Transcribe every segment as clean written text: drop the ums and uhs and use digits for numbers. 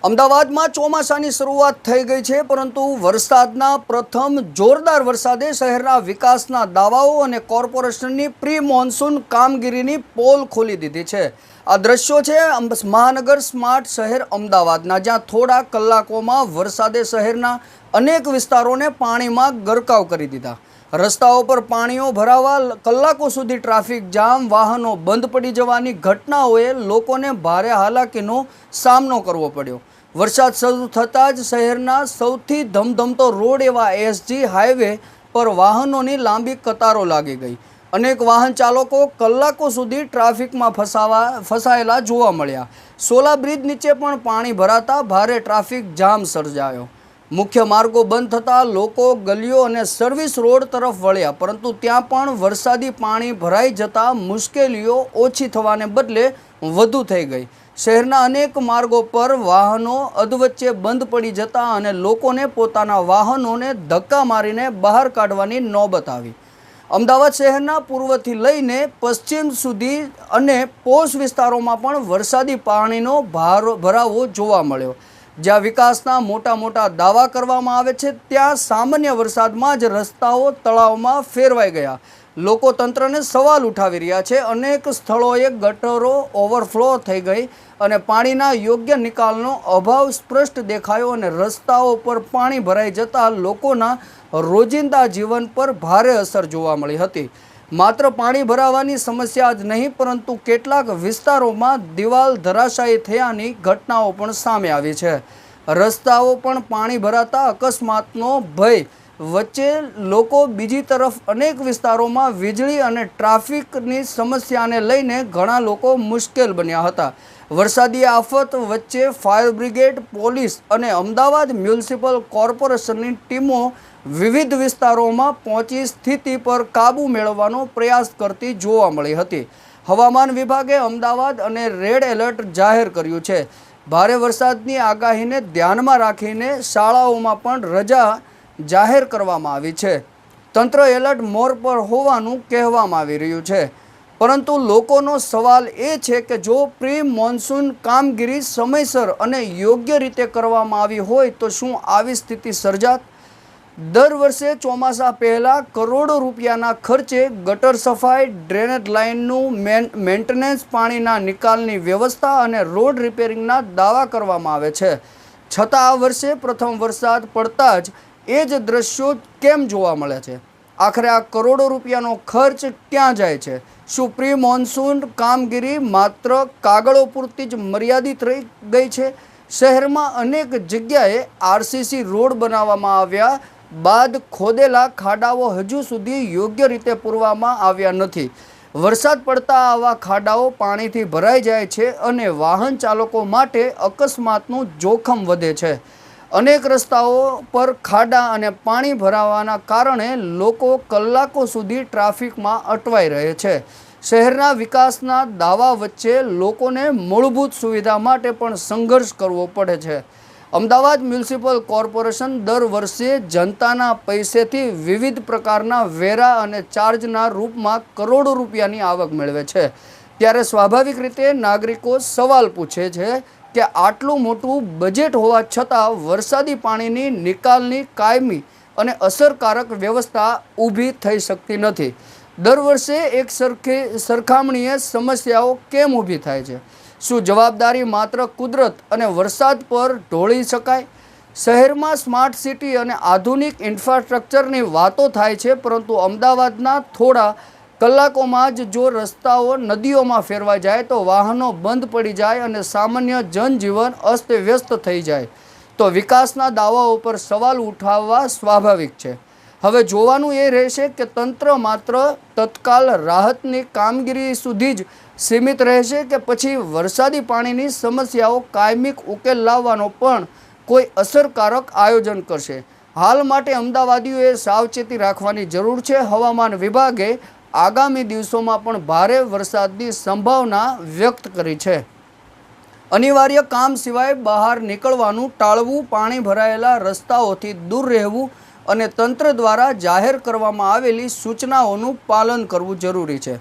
અમદાવાદમાં ચોમાસાની શરૂઆત થઈ ગઈ છે, પરંતુ વરસાદના પ્રથમ જોરદાર વરસાદે શહેરના વિકાસના દાવાઓ અને કોર્પોરેશનની પ્રી મોન્સૂન કામગીરીની પોલ ખોલી દીધી છે। આ દ્રશ્યો છે મહાનગર સ્માર્ટ શહેર અમદાવાદના, જ્યાં થોડા કલાકોમાં વરસાદે શહેરના અનેક વિસ્તારોને પાણીમાં ગરકાવ કરી દીધા। રસ્તાઓ પર પાણીઓ ભરાવા, કલાકો સુધી ટ્રાફિક જામ, વાહનો બંધ પડી જવાની ઘટનાઓએ લોકોને ભારે હાલાકીનો સામનો કરવો પડ્યો। વરસાદ શરૂ થતાં જ શહેરના સૌથી ધમધમતો રોડ એવા એસજી હાઈવે પર વાહનોની લાંબી કતારો લાગી ગઈ। અનેક વાહન ચાલકો કલાકો સુધી ટ્રાફિકમાં ફસાયેલા જોવા મળ્યા। સોલા બ્રિજ નીચે પણ પાણી ભરાતા ભારે ટ્રાફિક જામ સર્જાયો। મુખ્ય માર્ગો બંધ થતાં લોકો ગલીઓ અને સર્વિસ રોડ તરફ વળ્યા, પરંતુ ત્યાં પણ વરસાદી પાણી ભરાઈ જતાં મુશ્કેલીઓ ઓછી થવાને બદલે વધુ થઈ ગઈ। શહેરના અનેક માર્ગો પર વાહનો અધવચ્ચે બંધ પડી જતા અને લોકોને પોતાના વાહનોને ધક્કા મારીને બહાર કાઢવાની નોબત આવી। અમદાવાદ શહેરના પૂર્વથી લઈને પશ્ચિમ સુધી અને પોશ વિસ્તારોમાં પણ વરસાદી પાણીનો ભરાવો જોવા મળ્યો। જ્યાં વિકાસના મોટા દાવા કરવામાં આવે છે, ત્યાં સામાન્ય વરસાદમાં જ રસ્તાઓ તળાવમાં ફેરવાઈ ગયા। લોકો તંત્રને સવાલ ઉઠાવી રહ્યા છે। અનેક સ્થળોએ ગટરો ઓવરફ્લો થઈ ગઈ અને પાણીના યોગ્ય નિકાલનો અભાવ સ્પષ્ટ દેખાયો અને રસ્તાઓ પર પાણી ભરાઈ જતાં લોકોના રોજિંદા જીવન પર ભારે અસર જોવા મળી હતી। માત્ર પાણી ભરાવાની સમસ્યા જ નહીં, પરંતુ કેટલાક વિસ્તારોમાં દિવાલ ધરાશાયી થયાની ઘટનાઓ પણ સામે આવી છે। રસ્તાઓ પણ પાણી ભરાતા અકસ્માતનો ભય વચ્ચે લોકો બીજી તરફ અનેક વિસ્તારોમાં વીજળી અને ટ્રાફિકની સમસ્યાને લઈને ઘણા લોકો મુશ્કેલ બન્યા હતા। વરસાદી આફત વચ્ચે ફાયર બ્રિગેડ, પોલીસ અને અમદાવાદ મ્યુનિસિપલ કોર્પોરેશનની ટીમો વિવિધ વિસ્તારોમાં પહોંચી સ્થિતિ પર કાબૂ મેળવવાનો પ્રયાસ કરતી જોવા મળી હતી। હવામાન વિભાગે અમદાવાદ અને રેડ એલર્ટ જાહેર કર્યું છે। ભારે વરસાદની આગાહીને ધ્યાનમાં રાખીને શાળાઓમાં પણ રજા જાહેર કરવામાં આવી છે। તંત્ર એલર્ટ મોડ પર હોવાનું કહેવામાં આવી રહ્યું છે, પરંતુ લોકોનો સવાલ એ છે કે જો પ્રી મોન્સૂન કામગીરી સમયસર અને યોગ્ય રીતે કરવામાં આવી હોય તો શું આવી સ્થિતિ સર્જાત? દર વર્ષે ચોમાસા પહેલાં કરોડો રૂપિયાના ખર્ચે ગટર સફાઈ, ડ્રેનેજ લાઇનનું મેન્ટેનન્સ, પાણીના નિકાલની વ્યવસ્થા અને રોડ રિપેરિંગના દાવા કરવામાં આવે છે, છતાં આ વર્ષે પ્રથમ વરસાદ પડતા જ એ જ દ્રશ્યો કેમ જોવા મળે છે? આખરે આ કરોડો રૂપિયાનો ખર્ચ ક્યાં જાય છે? શું પ્રી મોન્સૂન કામગીરી માત્ર કાગળો પૂરતી જ મર્યાદિત રહી ગઈ છે? શહેરમાં અનેક જગ્યાએ આરસીસી રોડ બનાવવામાં આવ્યા બાદ ખોદેલા ખાડાઓ હજુ સુધી યોગ્ય રીતે પૂરવામાં આવ્યા નથી। વરસાદ પડતા આવા ખાડાઓ પાણીથી ભરાઈ જાય છે અને વાહન ચાલકો માટે અકસ્માતનું જોખમ વધે છે। અનેક રસ્તાઓ પર ખાડા અને પાણી ભરાવાના કારણે લોકો કલાકો સુધી ટ્રાફિકમાં અટવાઈ રહે છે। શહેરના વિકાસના દાવા વચ્ચે લોકોને મૂળભૂત સુવિધા માટે પણ સંઘર્ષ કરવો પડે છે। અમદાવાદ મ્યુનિસિપલ કોર્પોરેશન દર વર્ષે જનતાના પૈસેથી વિવિધ પ્રકારના વેરા અને ચાર્જના રૂપમાં કરોડો રૂપિયાની આવક મેળવે છે। ત્યારે સ્વાભાવિક રીતે નાગરિકો સવાલ પૂછે છે કે આટલું મોટું બજેટ હોવા છતાં વરસાદી પાણીની નિકાલની કાયમી અને અસરકારક વ્યવસ્થા ઊભી થઈ શકતી નથી। દર વર્ષે એક સરખામણીએ સમસ્યાઓ કેમ ઊભી થાય છે? શું જવાબદારી માત્ર કુદરત અને વરસાદ પર ઢોળી શકાય? શહેરમાં સ્માર્ટ સિટી અને આધુનિક ઇન્ફ્રાસ્ટ્રક્ચરની વાતો થાય છે, પરંતુ અમદાવાદના થોડા કલાકોમાં જ જો રસ્તાઓ નદીઓમાં ફેરવાઈ જાય, તો વાહનો બંધ પડી જાય અને સામાન્ય જનજીવન અસ્તવ્યસ્ત થઈ જાય, તો વિકાસના દાવાઓ પર સવાલ ઉઠાવવા સ્વાભાવિક છે। હવે જોવાનું એ રહેશે કે તંત્ર માત્ર તત્કાલ રાહતની કામગીરી સુધી જ સીમિત રહેશે કે પછી વરસાદી પાણીની સમસ્યાઓ કાયમિક ઉકેલ લાવવાનો પણ કોઈ અસરકારક આયોજન કરશે। હાલ માટે અમદાવાદીઓએ સાવચેતી રાખવાની જરૂર છે। હવામાન વિભાગે આગામી દિવસોમાં પણ ભારે વરસાદની સંભાવના વ્યક્ત કરી છે। અનિવાર્ય કામ સિવાય બહાર નીકળવાનું ટાળવું, પાણી ભરાયેલા રસ્તાઓથી દૂર રહેવું અને તંત્ર દ્વારા જાહેર કરવામાં આવેલી સૂચનાઓનું પાલન કરવું જરૂરી છે।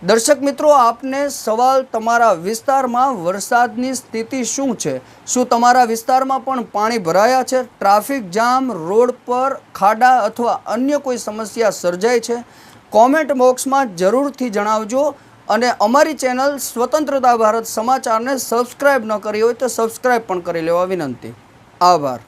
દર્શક મિત્રો, આપને સવાલ, તમારા વિસ્તારમાં વરસાદની સ્થિતિ શું છે? શું તમારા વિસ્તારમાં પણ પાણી ભરાયા છે? ટ્રાફિક જામ, રોડ પર ખાડા અથવા અન્ય કોઈ સમસ્યા સર્જાય છે? કોમેન્ટ બોક્સમાં જરૂરથી જણાવજો. અને અમારી ચેનલ સ્વતંત્રતા ભારત સમાચારને સબસ્ક્રાઈબ ન કરી હોય તો સબસ્ક્રાઈબ પણ કરી લેવા વિનંતી. આભાર.